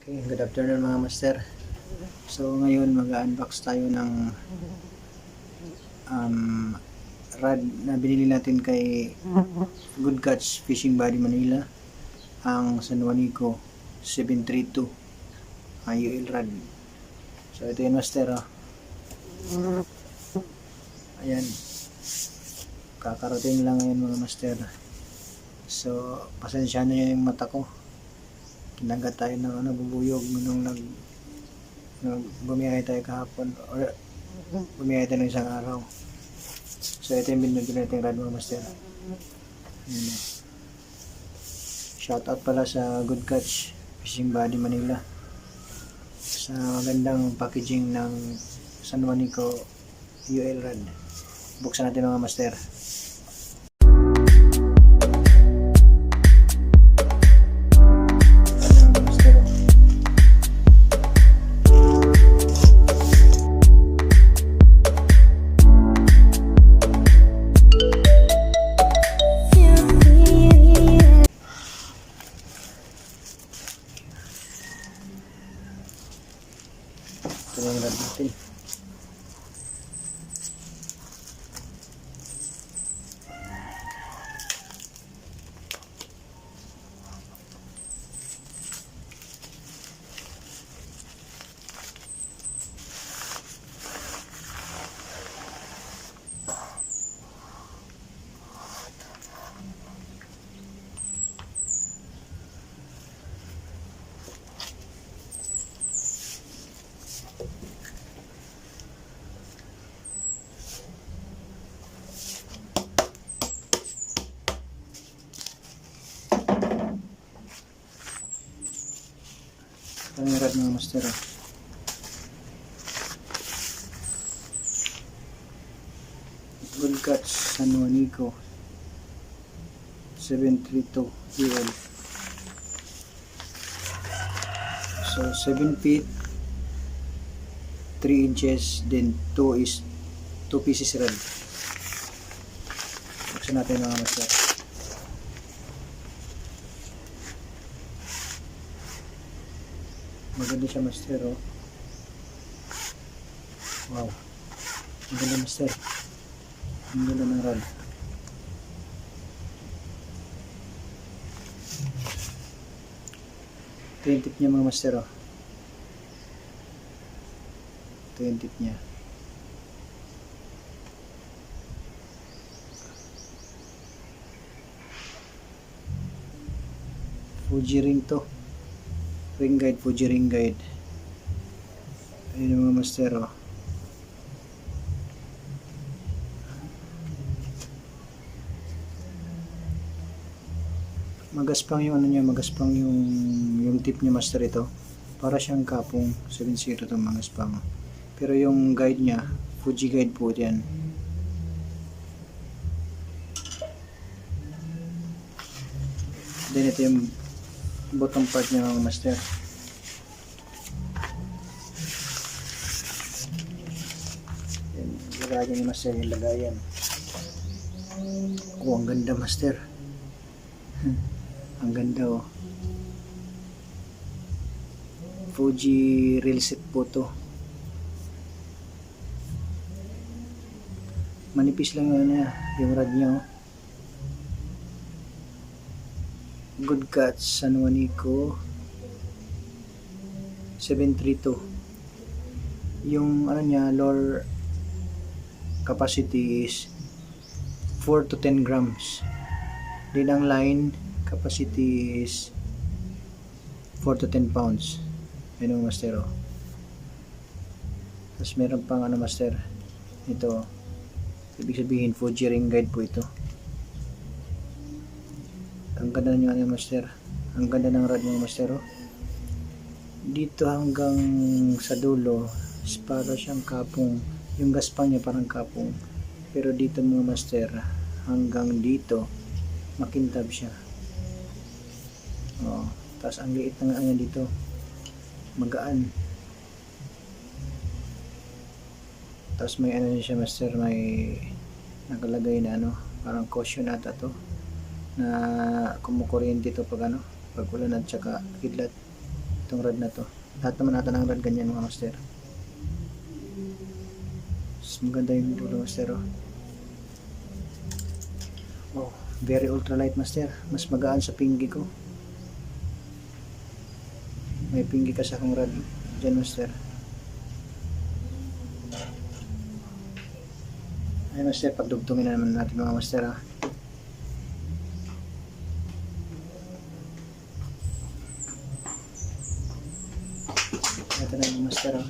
Okay, good afternoon mga master. So ngayon mag-unbox tayo ng rod na binili natin kay Good Catch Fishing Body Manila, ang San Juanico 732 UL rod. So ito yung master, oh. Ayan, kakarating lang ngayon mga master. So pasensya na yung mata ko, kinagat tayo ng bubuyog nung bumiyahe tayo kahapon, or bumiyahe tayo ng isang araw. So ito yung binili natin rod mga master. Ayan. Shout out pala sa Good Catch Fishing Body Manila sa magandang packaging ng San Juanico UL rod. Buksan natin mga master. Ito yung rod natin. Ito yung rod mga master, oh. Good Catch San Juanico 732 UL. So 7 feet 3 inches, then 2 pieces rod. Buksan natin mga master. Maganda siya master, oh. Wow, maganda master. Ang ganda ng rod. Ito yung tip niya mga master, oh. Ito yung tip niya. Fuji ring to. Ring guide, Fuji ring guide. Ayun yung mga master, oh. Magaspang yung ano niya, magaspang yung tip niya master ito. Para siyang kapong 7.0 itong magaspang. Pero yung guide niya, Fuji guide po yan. Then ito yung bottom part niya mga master. Then lagayan ni master yung lagayan. Oh, ang ganda master. Ang ganda, oh. Fuji reel set po to. Manipis lang yung rod niya, oh. Good Catch San Juanico 732. Yung ano niya, lure capacity is 4 to 10 grams. Din ang line capacity is 4 to 10 pounds. Ayun ang master, oh. Tapos meron pang ano master, ito, ibig sabihin Fuji ring guide po ito. Ang ganda nyo ano master, ang ganda ng rod mga master, oh. Dito hanggang sa dulo is para siyang kapong, yung gaspang niya parang kapong, pero dito mga master hanggang dito makintab siya, oh. Tapos ang liit ng ano dito, magaan. Tapos may ano siya master, may nakalagay na ano, parang caution ata to, na kumukuryente to pag ano, pag ulan at saka kidlat. itong rod na to. Lahat naman ata ng rod ganyan mga master. Mas maganda yung dulo master oh. Oh, very ultralight master. Mas magaan sa pingi ko. May pingi kasi akong rod dyan master. Ay master, pagdugtungin na naman natin mga master ha. Ito na yung master ha.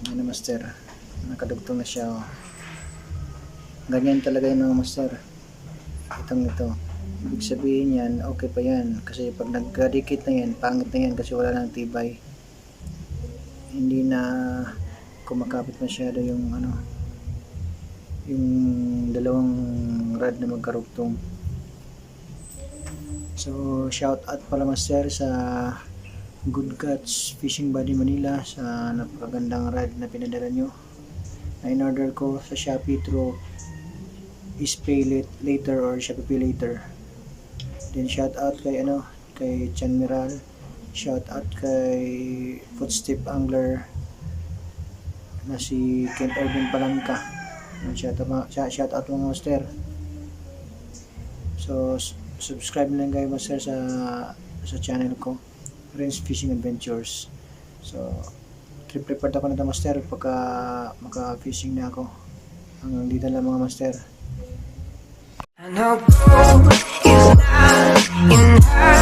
Yan na master. Nakadugtong na siya oh. Ganyan talaga yung mga master. Ito. Ibig sabihin yan, okay pa yan. Kasi pag nagdikit na yan, pangit na yan kasi wala nang tibay. Hindi na kumakapit masyado yung yung dalawang rod na magkarugtong. So, shout out pala master sa Good Catch Fishing Buddy Manila sa napakagandang rod na pinadala nyo. Na in-order ko sa Shopee through Pay Later or Shopee Pay Later. Then shout out kay Chan Miral, shout out kay Footstep Angler na si Kent Urban Palangka. Shout out mga master. So subscribe na lang kayo master sa channel ko, Ren's Fishing Adventures. So trip report ako na ito master pagka maka-fishing na ako. Hanggang dito lang mga master. I know gold is not enough.